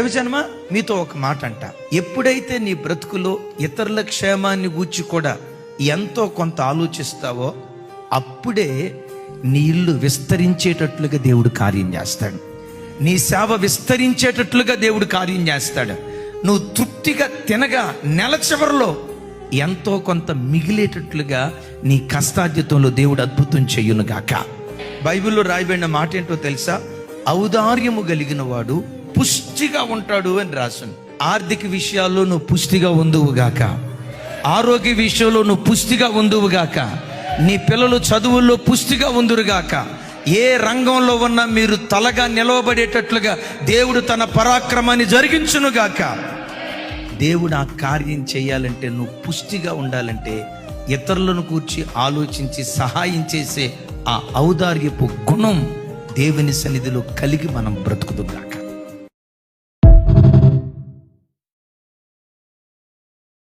దైవజనమ, మీతో ఒక మాట అంట. ఎప్పుడైతే నీ బ్రతుకులో ఇతరుల క్షేమాన్ని గూర్చి కూడా ఎంతో కొంత ఆలోచిస్తావో అప్పుడే నీ ఇల్లు విస్తరించేటట్లుగా దేవుడు కార్యం చేస్తాడు. నీ సేవ విస్తరించేటట్లుగా దేవుడు కార్యం చేస్తాడు. నువ్వు తృప్తిగా తినగా నెల చివరిలో ఎంతో కొంత మిగిలేటట్లుగా నీ కష్టార్జితంలో దేవుడు అద్భుతం చెయ్యునుగాక. బైబిల్లో రాయబడిన మాట ఏంటో తెలుసా? ఔదార్యము కలిగిన వాడు పుష్టిగా ఉంటాడు అని రాసుంది. ఆర్థిక విషయాల్లో నువ్వు పుష్టిగా ఉందువుగాక, ఆరోగ్య విషయంలో నువ్వు పుష్టిగా ఉందువుగాక, నీ పిల్లలు చదువుల్లో పుష్టిగా ఉందురుగాక. ఏ రంగంలో ఉన్నా మీరు తలగా నిలవబడేటట్లుగా దేవుడు తన పరాక్రమాన్ని జరిగించునుగాక. దేవుడు ఆ కార్యం చేయాలంటే నువ్వు పుష్టిగా ఉండాలంటే ఇతరులను కూర్చి ఆలోచించి సహాయం చేసే ఆ ఔదార్యపు గుణం దేవుని సన్నిధిలో కలిగి మనం బ్రతుకుతుందా.